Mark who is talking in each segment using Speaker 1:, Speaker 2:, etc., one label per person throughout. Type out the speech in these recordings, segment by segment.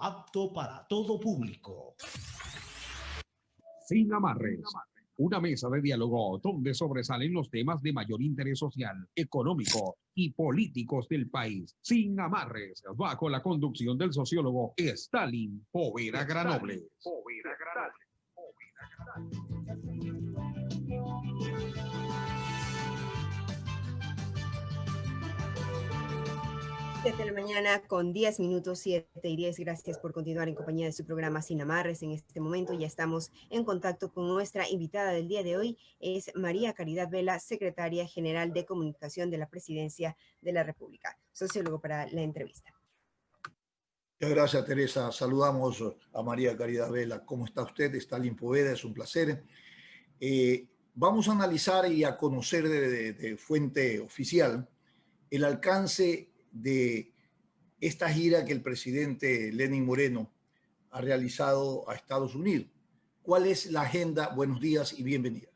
Speaker 1: apto para todo público.
Speaker 2: Sin amarres. Una mesa de diálogo donde sobresalen los temas de mayor interés social, económico y políticos del país. Sin amarres, bajo la conducción del sociólogo Stalin Poveda Granobles.
Speaker 3: 7 de la mañana con 10 minutos, 7:10. Gracias por continuar en compañía de su programa Sin Amarres. En este momento ya estamos en contacto con nuestra invitada del día de hoy. Es María Caridad Vela, secretaria general de comunicación de la Presidencia de la República. Sociólogo para la entrevista.
Speaker 4: Muchas gracias, Teresa. Saludamos a María Caridad Vela. ¿Cómo está usted? Stalin Poveda, es un placer. Vamos a analizar y a conocer de fuente oficial el alcance de esta gira que el presidente Lenín Moreno ha realizado a Estados Unidos. ¿Cuál es la agenda? Buenos días y bienvenida.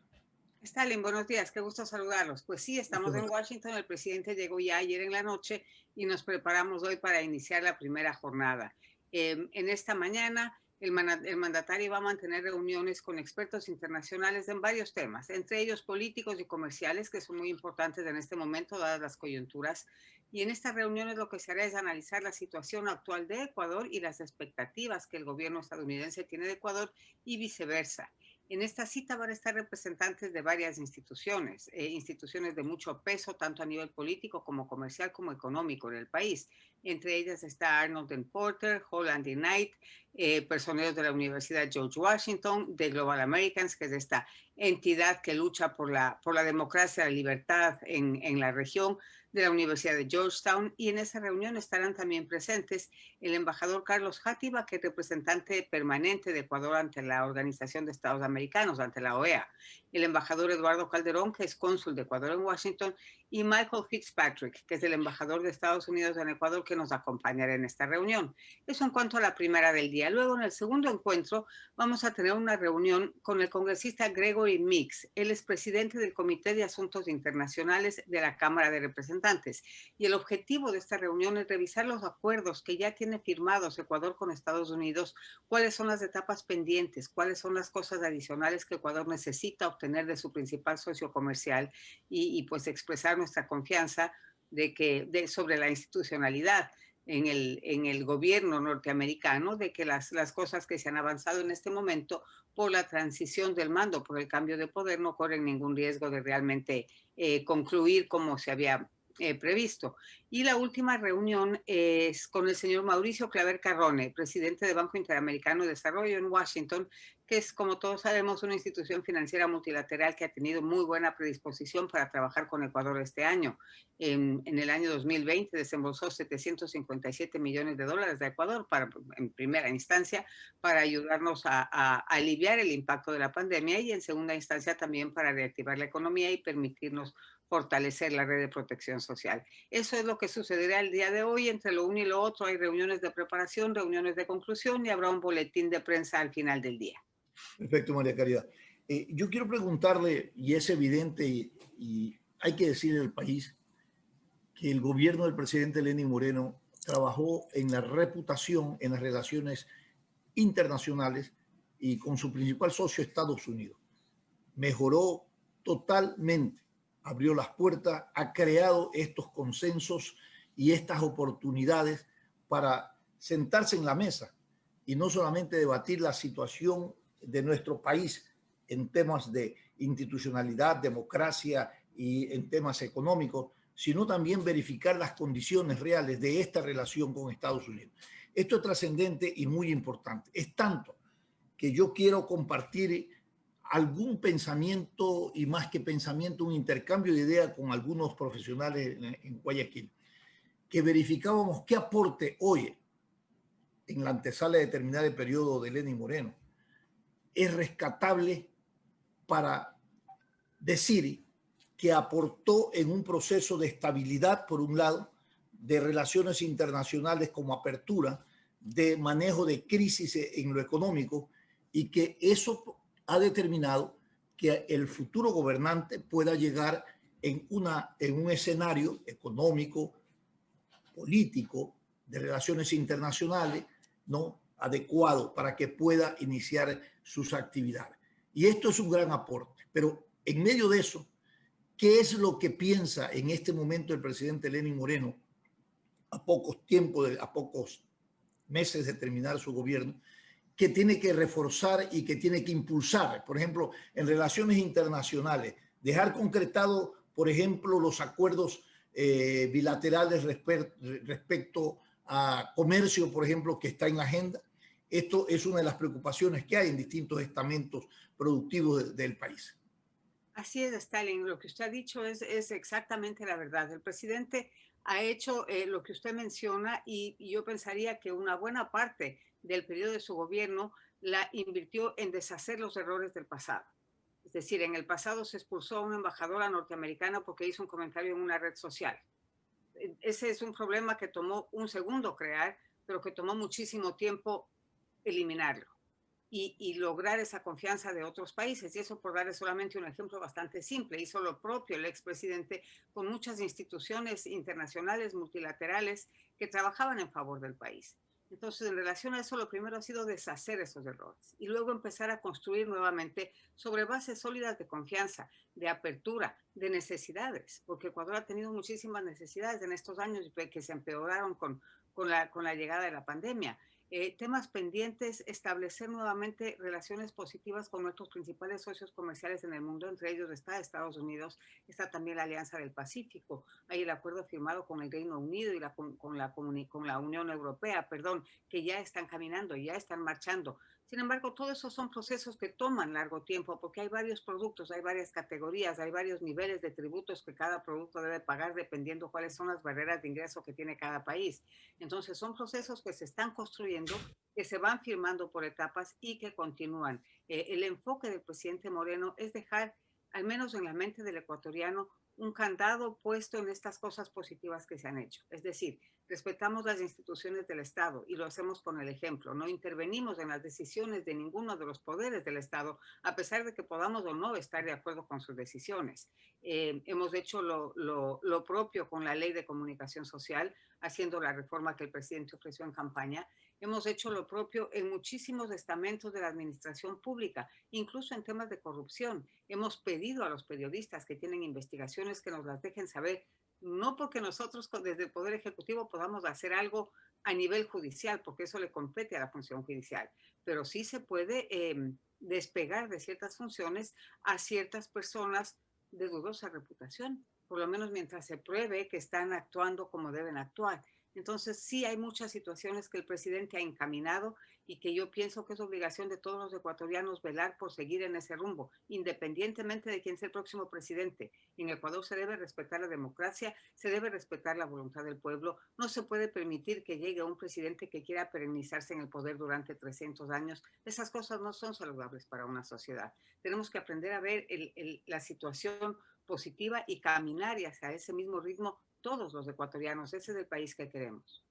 Speaker 5: Stalin, buenos días, qué gusto saludarlos. Pues sí, estamos en Washington, el presidente llegó ya ayer en la noche y nos preparamos hoy para iniciar la primera jornada. En esta mañana el mandatario va a mantener reuniones con expertos internacionales en varios temas, entre ellos políticos y comerciales, que son muy importantes en este momento, dadas las coyunturas. Y en estas reuniones lo que se hará es analizar la situación actual de Ecuador y las expectativas que el gobierno estadounidense tiene de Ecuador y viceversa. En esta cita van a estar representantes de varias instituciones, instituciones de mucho peso, tanto a nivel político como comercial como económico en el país. Entre ellas está Arnold & Porter, Holland & Knight, personeros de la Universidad George Washington, de Global Americans, que es esta entidad que lucha por la democracia, la libertad en la región, de la Universidad de Georgetown, y en esa reunión estarán también presentes el embajador Carlos Játiva, que es representante permanente de Ecuador ante la Organización de Estados Americanos, ante la OEA, el embajador Eduardo Calderón, que es cónsul de Ecuador en Washington, y Michael Fitzpatrick, que es el embajador de Estados Unidos en Ecuador, que nos acompañará en esta reunión. Eso en cuanto a la primera del día. Luego, en el segundo encuentro, vamos a tener una reunión con el congresista Gregory Meeks. Él es presidente del Comité de Asuntos Internacionales de la Cámara de Representantes. Y el objetivo de esta reunión es revisar los acuerdos que ya tiene firmados Ecuador con Estados Unidos, cuáles son las etapas pendientes, cuáles son las cosas adicionales que Ecuador necesita obtener de su principal socio comercial y pues expresar nuestra confianza sobre la institucionalidad en el gobierno norteamericano, de que las cosas que se han avanzado en este momento por la transición del mando, por el cambio de poder, no corren ningún riesgo de realmente concluir como se había previsto. Y la última reunión es con el señor Mauricio Claver Carrone, presidente del Banco Interamericano de Desarrollo en Washington, que es, como todos sabemos, una institución financiera multilateral que ha tenido muy buena predisposición para trabajar con Ecuador este año. En el año 2020 desembolsó $757 millones de Ecuador en primera instancia para ayudarnos a aliviar el impacto de la pandemia y en segunda instancia también para reactivar la economía y permitirnos fortalecer la red de protección social. Eso es lo que sucederá el día de hoy. Entre lo uno y lo otro hay reuniones de preparación, reuniones de conclusión y habrá un boletín de prensa al final del día.
Speaker 4: Perfecto, María Caridad. Yo quiero preguntarle, y es evidente y hay que decir en el país, que el gobierno del presidente Lenín Moreno trabajó en la reputación, en las relaciones internacionales y con su principal socio Estados Unidos. Mejoró totalmente, abrió las puertas, ha creado estos consensos y estas oportunidades para sentarse en la mesa y no solamente debatir la situación de nuestro país en temas de institucionalidad, democracia y en temas económicos, sino también verificar las condiciones reales de esta relación con Estados Unidos. Esto es trascendente y muy importante. Es tanto que yo quiero compartir algún pensamiento y más que pensamiento, un intercambio de ideas con algunos profesionales en Guayaquil, que verificábamos qué aporte hoy, en la antesala de terminar el periodo de Lenín Moreno, es rescatable para decir que aportó en un proceso de estabilidad, por un lado, de relaciones internacionales como apertura, de manejo de crisis en lo económico, y que eso ha determinado que el futuro gobernante pueda llegar en un escenario económico, político, de relaciones internacionales, ¿no?, adecuado para que pueda iniciar sus actividades. Y esto es un gran aporte. Pero en medio de eso, ¿qué es lo que piensa en este momento el presidente Lenín Moreno a pocos meses de terminar su gobierno, que tiene que reforzar y que tiene que impulsar? Por ejemplo, en relaciones internacionales, dejar concretado, por ejemplo, los acuerdos bilaterales respecto a comercio, por ejemplo, que está en la agenda. Esto es una de las preocupaciones que hay en distintos estamentos productivos del país.
Speaker 5: Así es, Stalin. Lo que usted ha dicho es exactamente la verdad. El presidente ha hecho lo que usted menciona y yo pensaría que una buena parte del periodo de su gobierno la invirtió en deshacer los errores del pasado. Es decir, en el pasado se expulsó a una embajadora norteamericana porque hizo un comentario en una red social. Ese es un problema que tomó un segundo crear, pero que tomó muchísimo tiempo eliminarlo y lograr esa confianza de otros países. Y eso, por darle solamente un ejemplo bastante simple, hizo lo propio el expresidente con muchas instituciones internacionales, multilaterales, que trabajaban en favor del país. Entonces, en relación a eso, lo primero ha sido deshacer esos errores y luego empezar a construir nuevamente sobre bases sólidas de confianza, de apertura, de necesidades, porque Ecuador ha tenido muchísimas necesidades en estos años que se empeoraron con la llegada de la pandemia. Temas pendientes, establecer nuevamente relaciones positivas con nuestros principales socios comerciales en el mundo, entre ellos está Estados Unidos, está también la Alianza del Pacífico, hay el acuerdo firmado con el Reino Unido y con la Unión Europea, que ya están caminando, ya están marchando. Sin embargo, todos esos son procesos que toman largo tiempo porque hay varios productos, hay varias categorías, hay varios niveles de tributos que cada producto debe pagar dependiendo cuáles son las barreras de ingreso que tiene cada país. Entonces, son procesos que se están construyendo, que se van firmando por etapas y que continúan. El enfoque del presidente Moreno es dejar, al menos en la mente del ecuatoriano, un candado puesto en estas cosas positivas que se han hecho. Es decir, respetamos las instituciones del Estado y lo hacemos con el ejemplo. No intervenimos en las decisiones de ninguno de los poderes del Estado, a pesar de que podamos o no estar de acuerdo con sus decisiones. Hemos hecho lo propio con la Ley de Comunicación Social, haciendo la reforma que el presidente ofreció en campaña. Hemos hecho lo propio en muchísimos estamentos de la administración pública, incluso en temas de corrupción. Hemos pedido a los periodistas que tienen investigaciones que nos las dejen saber, no porque nosotros desde el Poder Ejecutivo podamos hacer algo a nivel judicial, porque eso le compete a la función judicial, pero sí se puede despegar de ciertas funciones a ciertas personas de dudosa reputación, por lo menos mientras se pruebe que están actuando como deben actuar. Entonces, sí hay muchas situaciones que el presidente ha encaminado y que yo pienso que es obligación de todos los ecuatorianos velar por seguir en ese rumbo, independientemente de quién sea el próximo presidente. En Ecuador se debe respetar la democracia, se debe respetar la voluntad del pueblo. No se puede permitir que llegue un presidente que quiera perennizarse en el poder durante 300 años. Esas cosas no son saludables para una sociedad. Tenemos que aprender a ver la situación positiva y caminar hacia ese mismo ritmo todos los ecuatorianos. Ese es el país que queremos.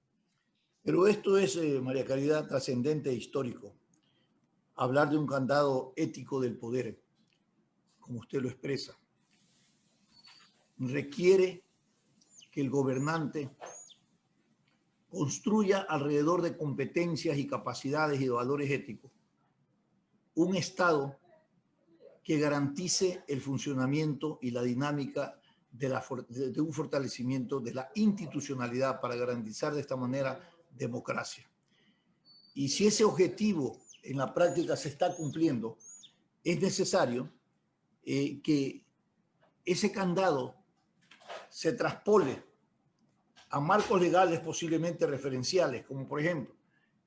Speaker 4: Pero esto es, María Caridad, trascendente e histórico. Hablar de un candado ético del poder, como usted lo expresa, requiere que el gobernante construya alrededor de competencias y capacidades y de valores éticos un Estado que garantice el funcionamiento y la dinámica de un fortalecimiento de la institucionalidad para garantizar de esta manera democracia. Y si ese objetivo en la práctica se está cumpliendo, es necesario que ese candado se traspole a marcos legales posiblemente referenciales, como por ejemplo,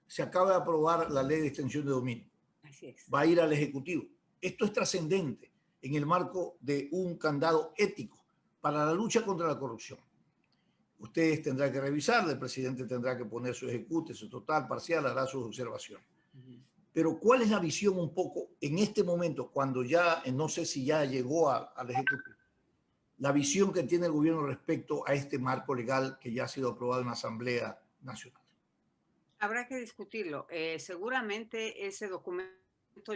Speaker 4: se acaba de aprobar la ley de extensión de dominio.
Speaker 5: Así es.
Speaker 4: Va a ir al Ejecutivo. Esto es trascendente en el marco de un candado ético para la lucha contra la corrupción. Ustedes tendrán que revisar, el presidente tendrá que poner su ejecute, su total, parcial, hará sus observaciones. Pero ¿cuál es la visión un poco en este momento, cuando ya, no sé si ya llegó al Ejecutivo, la visión que tiene el gobierno respecto a este marco legal que ya ha sido aprobado en la Asamblea Nacional?
Speaker 5: Habrá que discutirlo. Seguramente ese documento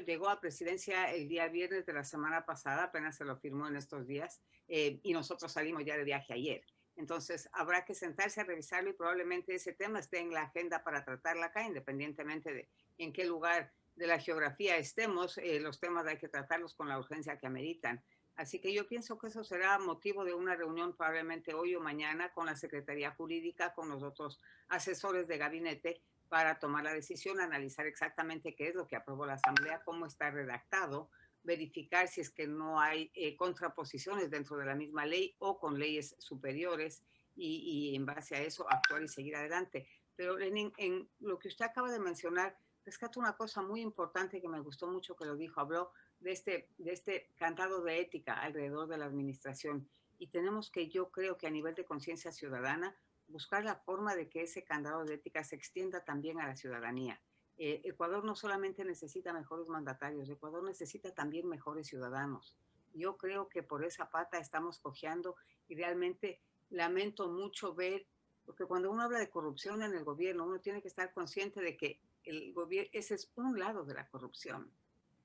Speaker 5: llegó a presidencia el día viernes de la semana pasada, apenas se lo firmó en estos días, y nosotros salimos ya de viaje ayer. Entonces, habrá que sentarse a revisarlo y probablemente ese tema esté en la agenda para tratarla acá, independientemente de en qué lugar de la geografía estemos, los temas hay que tratarlos con la urgencia que ameritan. Así que yo pienso que eso será motivo de una reunión probablemente hoy o mañana con la Secretaría Jurídica, con los otros asesores de gabinete, para tomar la decisión, analizar exactamente qué es lo que aprobó la Asamblea, cómo está redactado, verificar si es que no hay contraposiciones dentro de la misma ley o con leyes superiores y en base a eso actuar y seguir adelante. Pero Lenin, en lo que usted acaba de mencionar, rescato una cosa muy importante que me gustó mucho que lo dijo, habló de este cantado de ética alrededor de la administración y tenemos que, yo creo que a nivel de conciencia ciudadana, buscar la forma de que ese candado de ética se extienda también a la ciudadanía. Ecuador no solamente necesita mejores mandatarios, Ecuador necesita también mejores ciudadanos. Yo creo que por esa pata estamos cojeando y realmente lamento mucho ver, porque cuando uno habla de corrupción en el gobierno, uno tiene que estar consciente de que el gobierno, ese es un lado de la corrupción,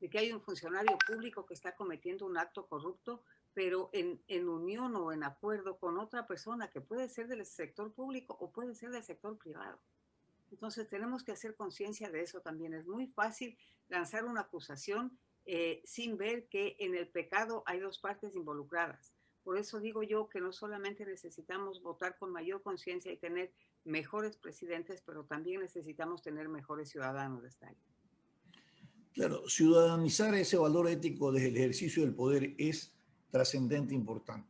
Speaker 5: de que hay un funcionario público que está cometiendo un acto corrupto, pero en unión o en acuerdo con otra persona que puede ser del sector público o puede ser del sector privado. Entonces tenemos que hacer conciencia de eso también. Es muy fácil lanzar una acusación sin ver que en el pecado hay dos partes involucradas. Por eso digo yo que no solamente necesitamos votar con mayor conciencia y tener mejores presidentes, pero también necesitamos tener mejores ciudadanos de esta área.
Speaker 4: Claro, ciudadanizar ese valor ético desde el ejercicio del poder es trascendente e importante.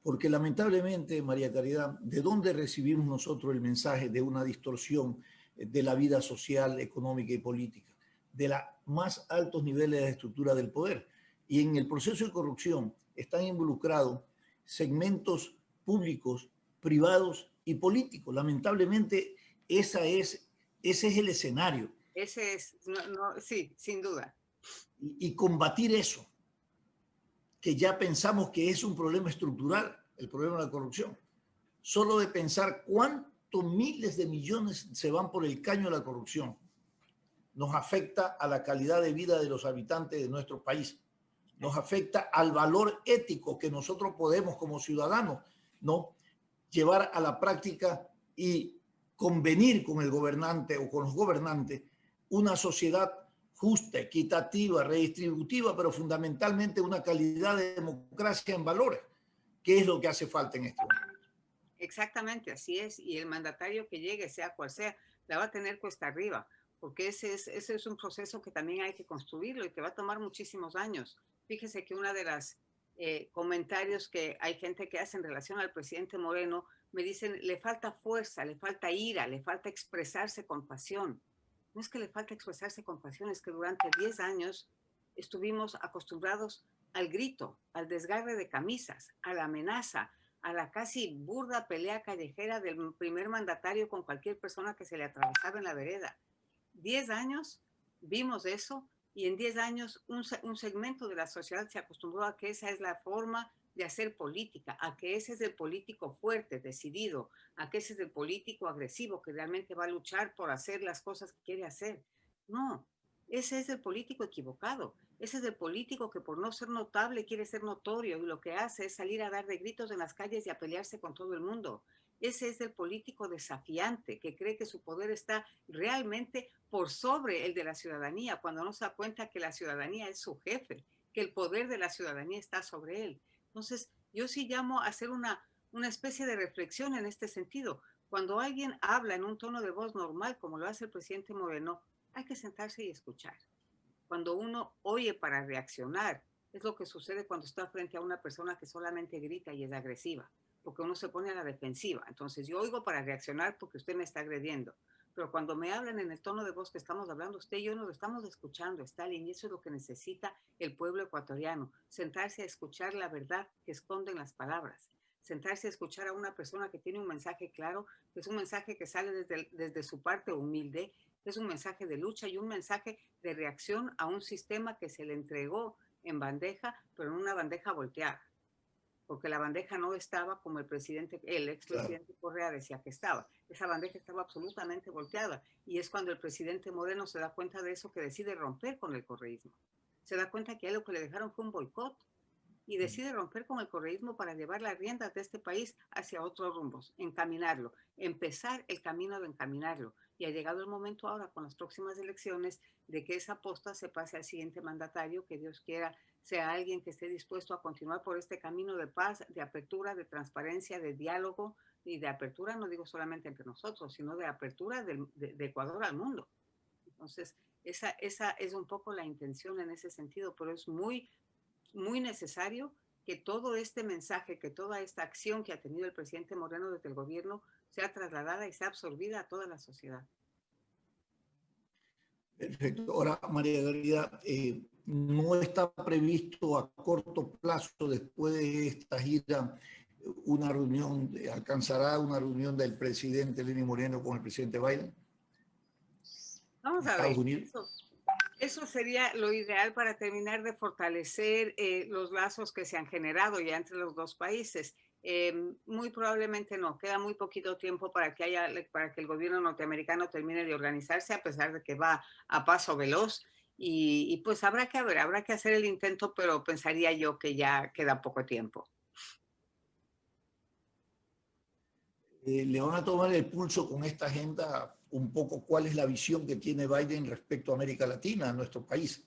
Speaker 4: Porque lamentablemente, María Caridad, ¿de dónde recibimos nosotros el mensaje de una distorsión de la vida social, económica y política? De los más altos niveles de estructura del poder. Y en el proceso de corrupción están involucrados segmentos públicos, privados y políticos. Lamentablemente, ese es el escenario.
Speaker 5: Ese es, sí, sin duda.
Speaker 4: Y combatir eso, que ya pensamos que es un problema estructural, el problema de la corrupción. Solo de pensar cuántos miles de millones se van por el caño de la corrupción, nos afecta a la calidad de vida de los habitantes de nuestro país, nos afecta al valor ético que nosotros podemos como ciudadanos, ¿no?, llevar a la práctica y convenir con el gobernante o con los gobernantes una sociedad justa, equitativa, redistributiva, pero fundamentalmente una calidad de democracia en valores, que es lo que hace falta en este momento.
Speaker 5: Exactamente, así es. Y el mandatario que llegue, sea cual sea, la va a tener cuesta arriba, porque ese es un proceso que también hay que construirlo y que va a tomar muchísimos años. Fíjese que una de las comentarios que hay gente que hace en relación al presidente Moreno, me dicen, le falta fuerza, le falta ira, le falta expresarse con pasión. No es que le falta expresarse con pasión, es que durante 10 años estuvimos acostumbrados al grito, al desgarre de camisas, a la amenaza, a la casi burda pelea callejera del primer mandatario con cualquier persona que se le atravesaba en la vereda. 10 años vimos eso y en 10 años un segmento de la sociedad se acostumbró a que esa es la forma de hacer política, a que ese es el político fuerte, decidido, a que ese es el político agresivo que realmente va a luchar por hacer las cosas que quiere hacer. No, ese es el político equivocado. Ese es el político que por no ser notable quiere ser notorio y lo que hace es salir a dar de gritos en las calles y a pelearse con todo el mundo. Ese es el político desafiante que cree que su poder está realmente por sobre el de la ciudadanía, cuando no se da cuenta que la ciudadanía es su jefe, que el poder de la ciudadanía está sobre él. Entonces, yo sí llamo a hacer una especie de reflexión en este sentido. Cuando alguien habla en un tono de voz normal, como lo hace el presidente Moreno, hay que sentarse y escuchar. Cuando uno oye para reaccionar, es lo que sucede cuando está frente a una persona que solamente grita y es agresiva, porque uno se pone a la defensiva. Entonces yo oigo para reaccionar porque usted me está agrediendo. Pero cuando me hablan en el tono de voz que estamos hablando, usted y yo nos estamos escuchando, Stalin, y eso es lo que necesita el pueblo ecuatoriano, sentarse a escuchar la verdad que esconden las palabras, sentarse a escuchar a una persona que tiene un mensaje claro, que es un mensaje que sale desde su parte humilde, es un mensaje de lucha y un mensaje de reacción a un sistema que se le entregó en bandeja, pero en una bandeja volteada, porque la bandeja no estaba como el expresidente Correa decía que estaba. Esa bandeja estaba absolutamente volteada y es cuando el presidente Moreno se da cuenta de eso que decide romper con el correísmo. Se da cuenta que a él lo que le dejaron fue un boicot y decide romper con el correísmo para llevar las riendas de este país hacia otros rumbos, encaminarlo, empezar el camino de encaminarlo. Y ha llegado el momento ahora, con las próximas elecciones, de que esa posta se pase al siguiente mandatario, que Dios quiera sea alguien que esté dispuesto a continuar por este camino de paz, de apertura, de transparencia, de diálogo y de apertura, no digo solamente entre nosotros, sino de apertura de Ecuador al mundo. Entonces, esa es un poco la intención en ese sentido, pero es muy, muy necesario que todo este mensaje, que toda esta acción que ha tenido el presidente Moreno desde el gobierno sea trasladada y sea absorbida a toda la sociedad.
Speaker 4: Perfecto. Ahora, María Garida, no está previsto a corto plazo, después de esta gira, una reunión, ¿alcanzará una reunión del presidente Lenín Moreno con el presidente Biden?
Speaker 5: Vamos a ver, eso sería lo ideal para terminar de fortalecer los lazos que se han generado ya entre los dos países. Muy probablemente no, queda muy poquito tiempo para que el gobierno norteamericano termine de organizarse, a pesar de que va a paso veloz. Y pues habrá que hacer el intento, pero pensaría yo que ya queda poco tiempo.
Speaker 4: ¿Le van a tomar el pulso con esta agenda un poco cuál es la visión que tiene Biden respecto a América Latina, a nuestro país?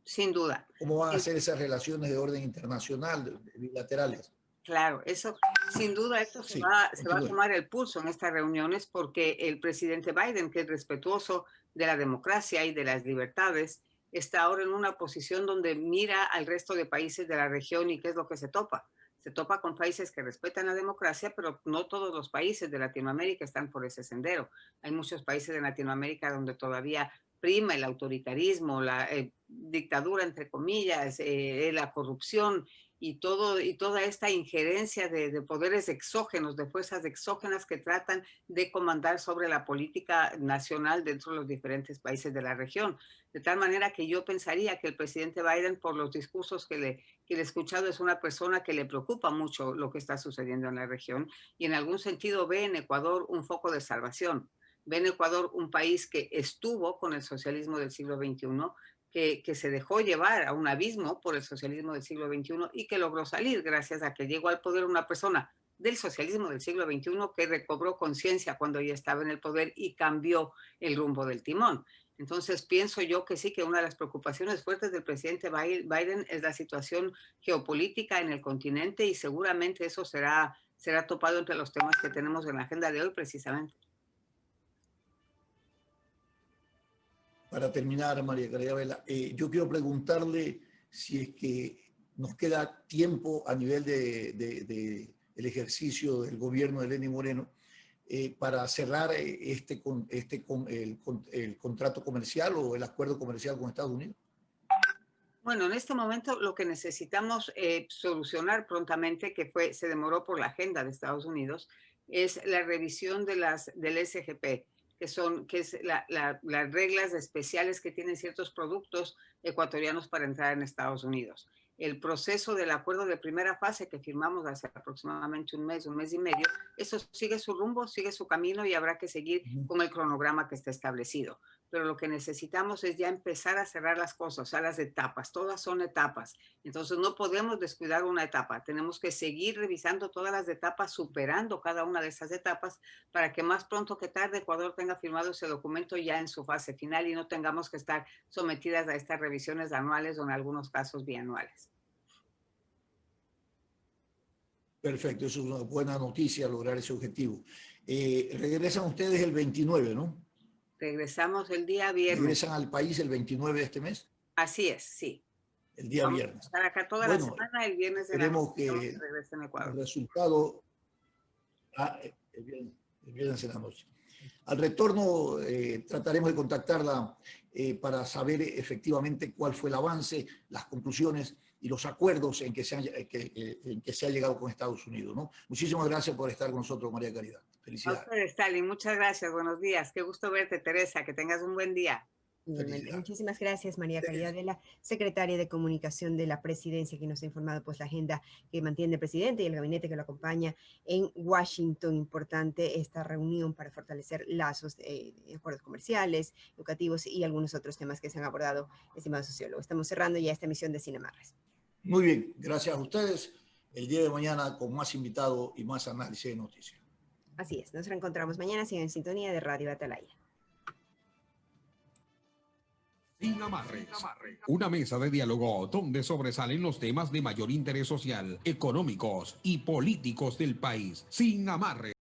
Speaker 5: Sin duda.
Speaker 4: ¿Cómo van a ser esas relaciones de orden internacional, bilaterales?
Speaker 5: Claro, eso, sin duda, esto se va a tomar el pulso en estas reuniones, porque el presidente Biden, que es respetuoso de la democracia y de las libertades, está ahora en una posición donde mira al resto de países de la región y qué es lo que se topa. Se topa con países que respetan la democracia, pero no todos los países de Latinoamérica están por ese sendero. Hay muchos países de Latinoamérica donde todavía prima el autoritarismo, la dictadura, entre comillas, la corrupción, y toda esta injerencia de poderes exógenos, de fuerzas exógenas que tratan de comandar sobre la política nacional dentro de los diferentes países de la región. De tal manera que yo pensaría que el presidente Biden, por los discursos que le he escuchado, es una persona que le preocupa mucho lo que está sucediendo en la región y en algún sentido ve en Ecuador un foco de salvación. Ve en Ecuador un país que estuvo con el socialismo del siglo XXI, que se dejó llevar a un abismo por el socialismo del siglo XXI y que logró salir gracias a que llegó al poder una persona del socialismo del siglo XXI que recobró conciencia cuando ya estaba en el poder y cambió el rumbo del timón. Entonces pienso yo que sí, que una de las preocupaciones fuertes del presidente Biden es la situación geopolítica en el continente y seguramente eso será topado entre los temas que tenemos en la agenda de hoy precisamente.
Speaker 4: Para terminar, María Caridad Vela, yo quiero preguntarle si es que nos queda tiempo a nivel del ejercicio del gobierno de Lenín Moreno para cerrar el contrato comercial o el acuerdo comercial con Estados Unidos.
Speaker 5: Bueno, en este momento lo que necesitamos solucionar prontamente, que se demoró por la agenda de Estados Unidos, es la revisión del SGP, que es las reglas especiales que tienen ciertos productos ecuatorianos para entrar en Estados Unidos. El proceso del acuerdo de primera fase que firmamos hace aproximadamente un mes y medio, eso sigue su rumbo, sigue su camino y habrá que seguir con el cronograma que está establecido. Pero lo que necesitamos es ya empezar a cerrar las cosas, a las etapas, todas son etapas. Entonces no podemos descuidar una etapa, tenemos que seguir revisando todas las etapas, superando cada una de esas etapas para que más pronto que tarde Ecuador tenga firmado ese documento ya en su fase final y no tengamos que estar sometidas a estas revisiones anuales o en algunos casos bianuales.
Speaker 4: Perfecto, eso es una buena noticia, lograr ese objetivo. Regresan ustedes el 29, ¿no?
Speaker 5: Regresamos el día viernes.
Speaker 4: ¿Regresan al país el 29 de este mes?
Speaker 5: Así es, sí.
Speaker 4: El día viernes.
Speaker 5: Estar acá toda la semana, el viernes de la noche
Speaker 4: que
Speaker 5: regresen a Ecuador.
Speaker 4: El resultado, el viernes en la noche. Al retorno trataremos de contactarla para saber efectivamente cuál fue el avance, las conclusiones y los acuerdos en que se ha llegado con Estados Unidos, ¿no? Muchísimas gracias por estar con nosotros, María Caridad. Felicidades.
Speaker 5: A ustedes, Stalin, muchas gracias. Buenos días. Qué gusto verte, Teresa. Que tengas un buen día.
Speaker 3: Muchísimas gracias, María Caridad Vela, secretaria de Comunicación de la Presidencia, que nos ha informado pues la agenda que mantiene el presidente y el gabinete que lo acompaña en Washington. Importante esta reunión para fortalecer lazos de acuerdos comerciales, educativos y algunos otros temas que se han abordado, estimado sociólogo. Estamos cerrando ya esta emisión de Sin Amarres.
Speaker 4: Muy bien, gracias a ustedes. El día de mañana con más invitados y más análisis de noticias.
Speaker 3: Así es, nos reencontramos mañana en sintonía de Radio Atalaya.
Speaker 2: Sin amarres. Una mesa de diálogo donde sobresalen los temas de mayor interés social, económicos y políticos del país. Sin amarres.